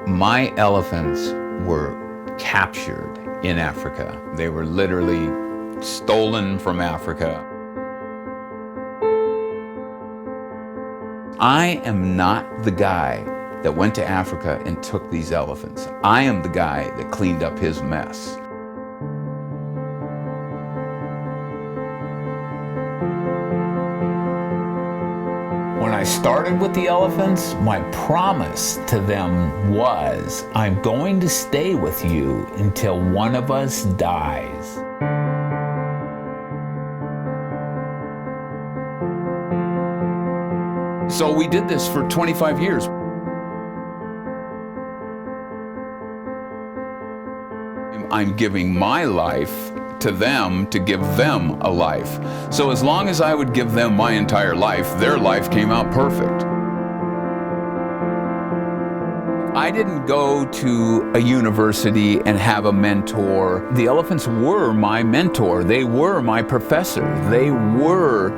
My elephants were captured in Africa. They were literally stolen from Africa. I am not the guy that went to Africa and took these elephants. I am the guy that cleaned up his mess. When I started with the elephants, my promise to them was, I'm going to stay with you until one of us dies. So we did this for 25 years. I'm giving my life to them to give them a life. So as long as I would give them my entire life, their life came out perfect. I didn't go to a university and have a mentor. The elephants were my mentor. They were my professor. They were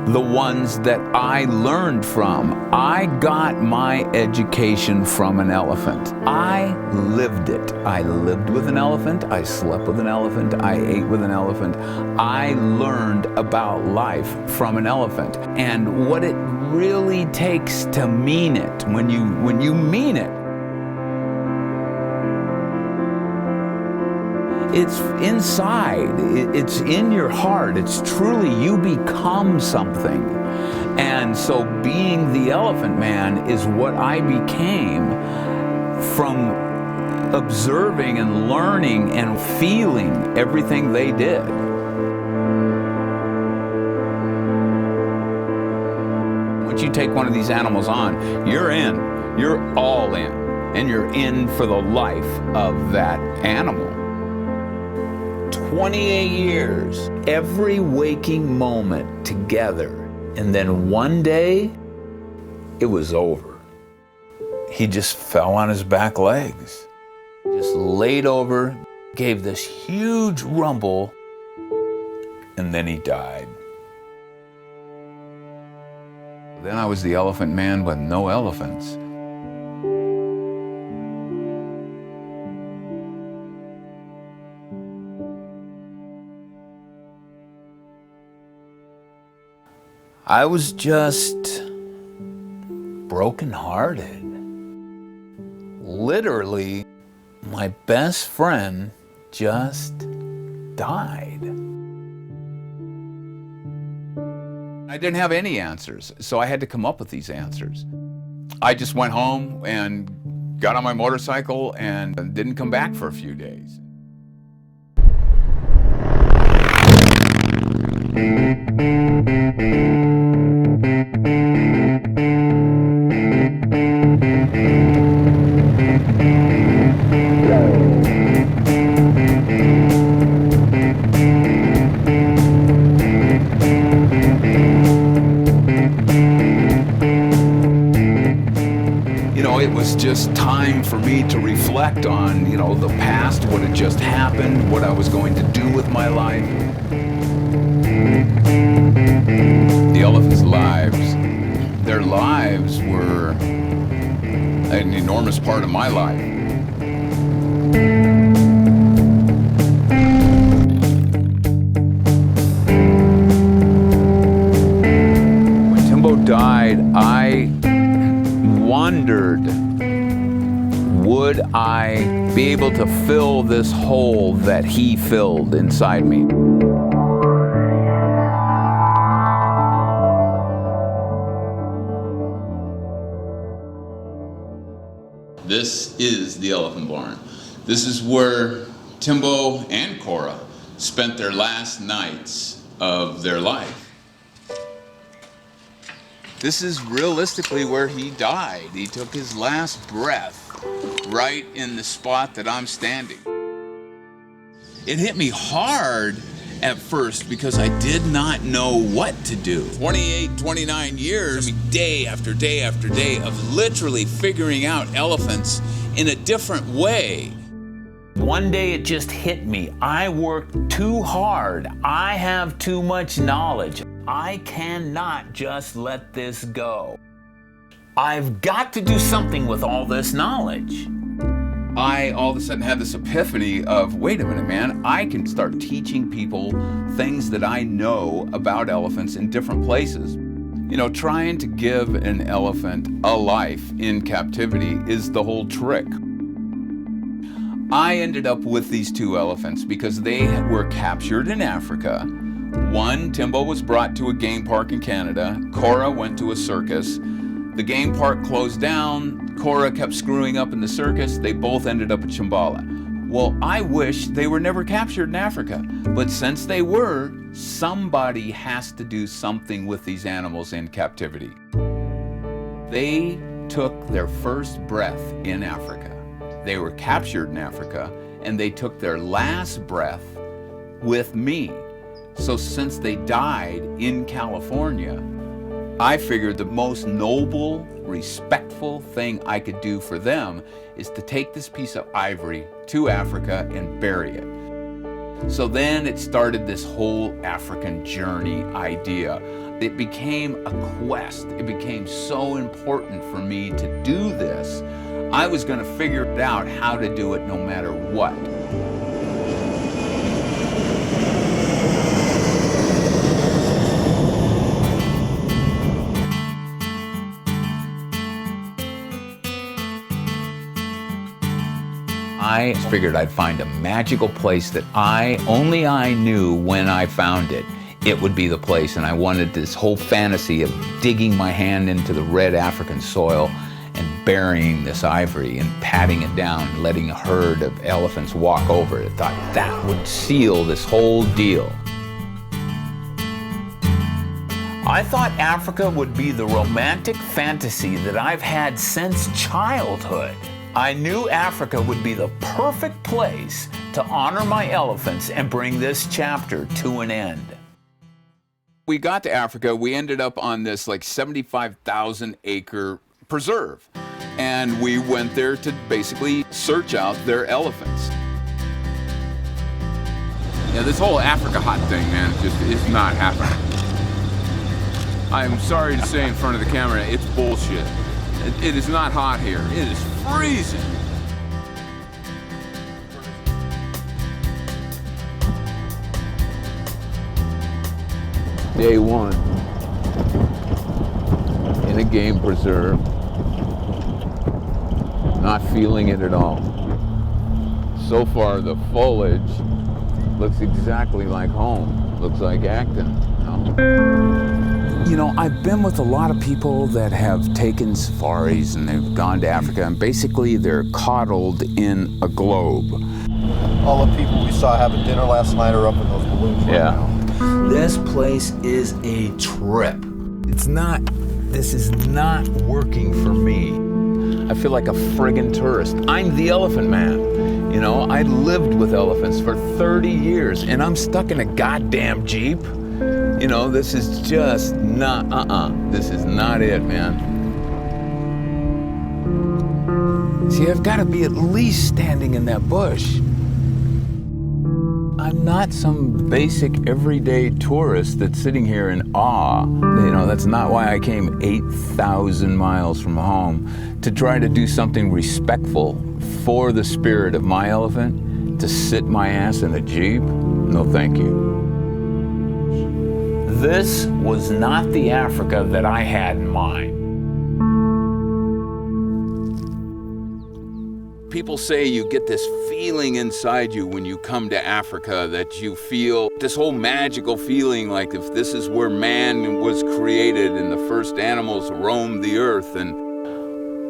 the ones that I learned from. I got my education from an elephant. I lived it. I lived with an elephant. I slept with an elephant. I ate with an elephant. I learned about life from an elephant. And what it really takes to mean it, when you mean it, it's inside, it's in your heart, it's truly, you become something. And so being the elephant man is what I became from observing and learning and feeling everything they did. Once you take one of these animals on, you're in, you're all in, and you're in for the life of that animal. 28 years, every waking moment together, and then one day, it was over. He just fell on his back legs, just laid over, gave this huge rumble, and then he died. Then I was the elephant man with no elephants. I was just brokenhearted. Literally, my best friend just died. I didn't have any answers, so I had to come up with these answers. I just went home and got on my motorcycle and didn't come back for a few days. It was just time for me to reflect on, the past, what had just happened, what I was going to do with my life. The elephants' lives, their lives were an enormous part of my life. When Timbo died, I wondered, would I be able to fill this hole that he filled inside me? This is the Elephant Barn. This is where Timbo and Cora spent their last nights of their life. This is realistically where he died. He took his last breath right in the spot that I'm standing. It hit me hard at first because I did not know what to do. 28, 29 years, day after day after day of literally figuring out elephants in a different way. One day it just hit me. I worked too hard. I have too much knowledge. I cannot just let this go. I've got to do something with all this knowledge. I all of a sudden had this epiphany of, wait a minute, man, I can start teaching people things that I know about elephants in different places. You know, trying to give an elephant a life in captivity is the whole trick. I ended up with these two elephants because they were captured in Africa. One, Timbo, was brought to a game park in Canada. Cora went to a circus. The game park closed down. Cora kept screwing up in the circus. They both ended up at Shambhala. Well, I wish they were never captured in Africa. But since they were, somebody has to do something with these animals in captivity. They took their first breath in Africa. They were captured in Africa, and they took their last breath with me. So since they died in California, I figured the most noble, respectful thing I could do for them is to take this piece of ivory to Africa and bury it. So then it started this whole African journey idea. It became a quest. It became so important for me to do this. I was going to figure out how to do it no matter what. I figured I'd find a magical place that only I knew when I found it. It would be the place, and I wanted this whole fantasy of digging my hand into the red African soil and burying this ivory and patting it down, letting a herd of elephants walk over it. I thought that would seal this whole deal. I thought Africa would be the romantic fantasy that I've had since childhood. I knew Africa would be the perfect place to honor my elephants and bring this chapter to an end. We got to Africa, we ended up on this like 75,000 acre preserve. And we went there to basically search out their elephants. Yeah, this whole Africa hot thing, man, just is not happening. I'm sorry to say in front of the camera, it's bullshit. It is not hot here. It is freezing. Day one, in a game preserve, not feeling it at all. So far, the foliage looks exactly like home. Looks like Acton. You know, I've been with a lot of people that have taken safaris and they've gone to Africa, and basically they're coddled in a globe. All the people we saw having dinner last night are up in those balloons right now. This place is a trip. This is not working for me. I feel like a friggin' tourist. I'm the elephant man. You know, I lived with elephants for 30 years and I'm stuck in a goddamn Jeep. You know, this is just not, this is not it, man. See, I've got to be at least standing in that bush. I'm not some basic everyday tourist that's sitting here in awe. You know, that's not why I came 8,000 miles from home to try to do something respectful for the spirit of my elephant, to sit my ass in a Jeep. No, thank you. This was not the Africa that I had in mind. People say you get this feeling inside you when you come to Africa, that you feel this whole magical feeling like if this is where man was created and the first animals roamed the earth. And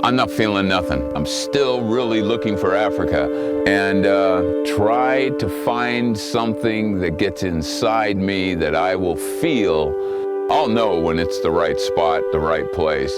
I'm not feeling nothing. I'm still really looking for Africa, and try to find something that gets inside me that I will feel. I'll know when it's the right spot, the right place.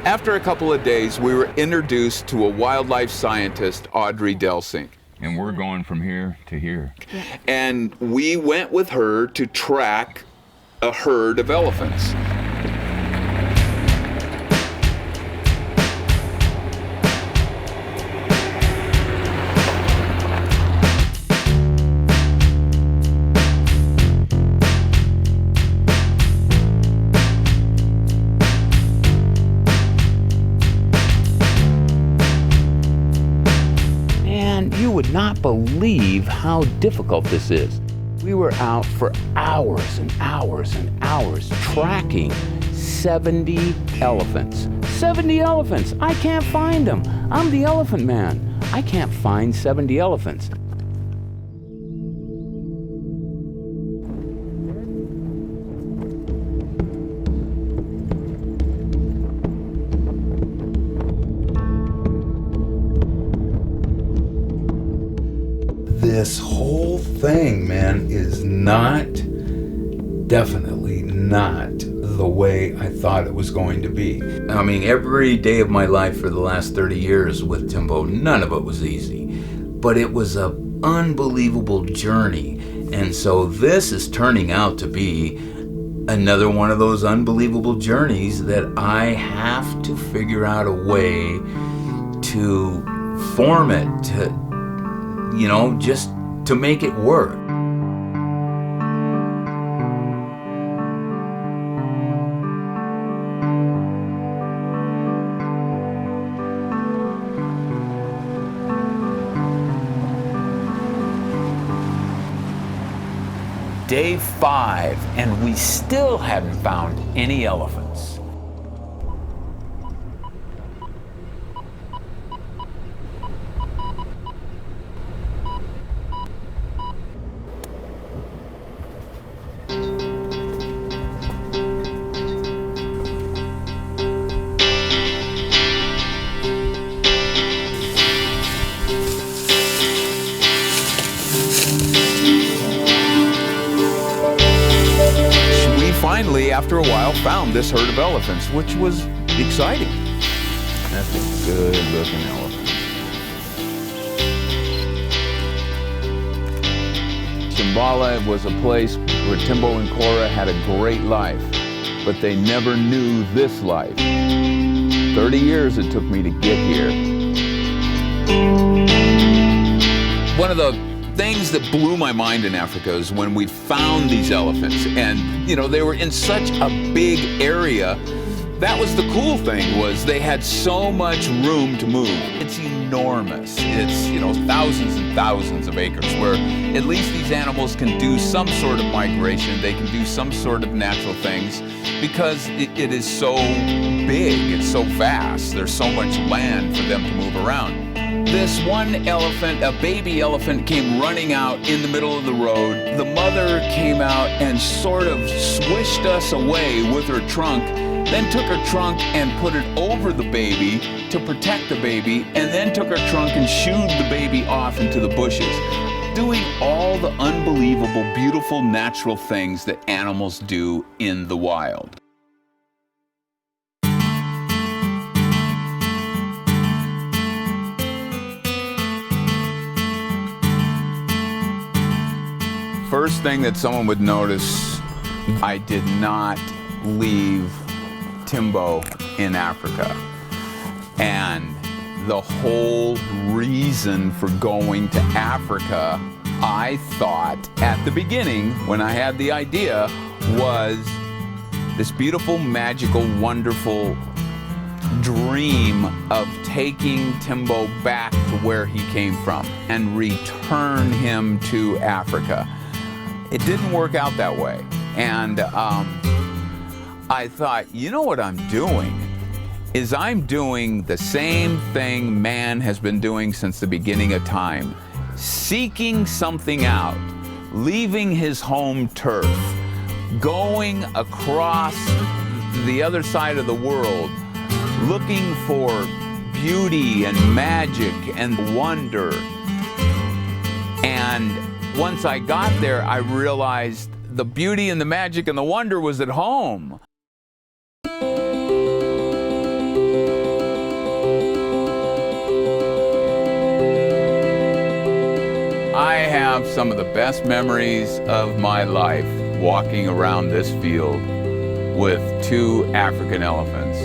After a couple of days, we were introduced to a wildlife scientist, Audrey Delsink. And we're going from here to here. Yeah. And we went with her to track a herd of elephants. man, you would not believe how difficult this is. We were out for hours and hours and hours tracking 70 elephants. 70 elephants! I can't find them. I'm the elephant man. I can't find 70 elephants. This whole thing, man, is definitely not the way I thought it was going to be. I mean, every day of my life for the last 30 years with Timbo, none of it was easy, but it was an unbelievable journey. And so this is turning out to be another one of those unbelievable journeys that I have to figure out a way to form it, to, you know, just to make it work. Day 5, and we still hadn't found any elephants. Finally, after a while, found this herd of elephants, which was exciting. That's a good-looking elephant. Shambhala was a place where Timbo and Cora had a great life, but they never knew this life. 30 years it took me to get here. One of the things that blew my mind in Africa is when we found these elephants, and you know, they were in such a big area. That was the cool thing, was they had so much room to move. It's enormous. It's, you know, thousands and thousands of acres where at least these animals can do some sort of migration. They can do some sort of natural things because it is so big, it's so vast. There's so much land for them to move around. This one elephant, a baby elephant, came running out in the middle of the road. The mother came out and sort of swished us away with her trunk, then took her trunk and put it over the baby to protect the baby, and then took her trunk and shooed the baby off into the bushes, doing all the unbelievable, beautiful, natural things that animals do in the wild. First thing that someone would notice, I did not leave Timbo in Africa. And the whole reason for going to Africa, I thought at the beginning, when I had the idea, was this beautiful, magical, wonderful dream of taking Timbo back to where he came from and return him to Africa. It didn't work out that way. And I thought, you know what I'm doing? Is I'm doing the same thing man has been doing since the beginning of time. Seeking something out, leaving his home turf, going across the other side of the world, looking for beauty and magic and wonder. And once I got there, I realized the beauty and the magic and the wonder was at home. I have some of the best memories of my life walking around this field with 2 African elephants.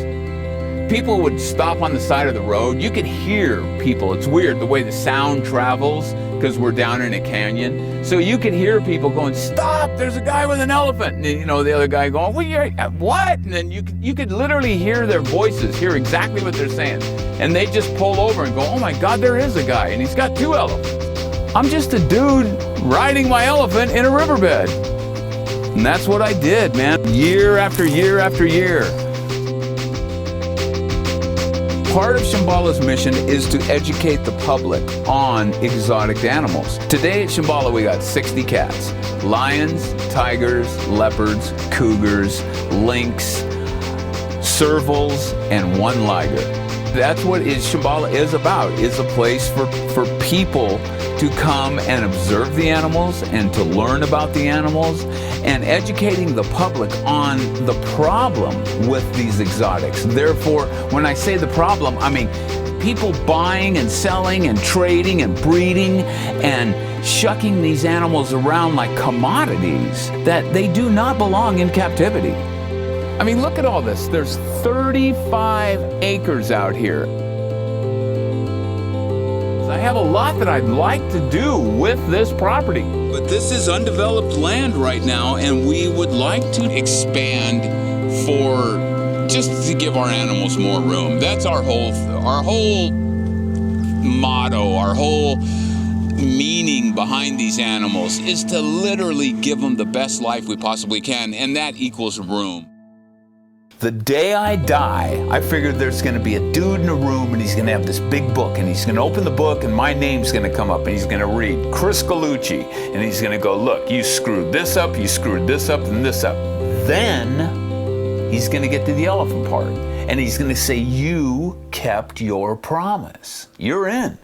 People would stop on the side of the road. You could hear people. It's weird the way the sound travels, because we're down in a canyon. So you could hear people going, "Stop, there's a guy with an elephant." And you know, the other guy going, "Well, you're, what?" And then you could literally hear their voices, hear exactly what they're saying. And they just pull over and go, "Oh my God, there is a guy, and he's got 2 elephants." I'm just a dude riding my elephant in a riverbed. And that's what I did, man, year after year after year. Part of Shambhala's mission is to educate the public on exotic animals. Today at Shambhala we got 60 cats. Lions, tigers, leopards, cougars, lynx, servals, and 1 liger. That's what Shambhala is about. It's a place for people to come and observe the animals and to learn about the animals, and educating the public on the problem with these exotics. Therefore, when I say the problem, I mean people buying and selling and trading and breeding and shucking these animals around like commodities that they do not belong in captivity. I mean, look at all this. There's 35 acres out here. I have a lot that I'd like to do with this property. But this is undeveloped land right now, and we would like to expand just to give our animals more room. That's our whole motto, our whole meaning behind these animals is to literally give them the best life we possibly can, and that equals room. The day I die, I figured there's going to be a dude in a room and he's going to have this big book, and he's going to open the book and my name's going to come up and he's going to read Chris Gallucci, and he's going to go, "Look, you screwed this up, you screwed this up, and this up." Then he's going to get to the elephant part and he's going to say, "You kept your promise. You're in."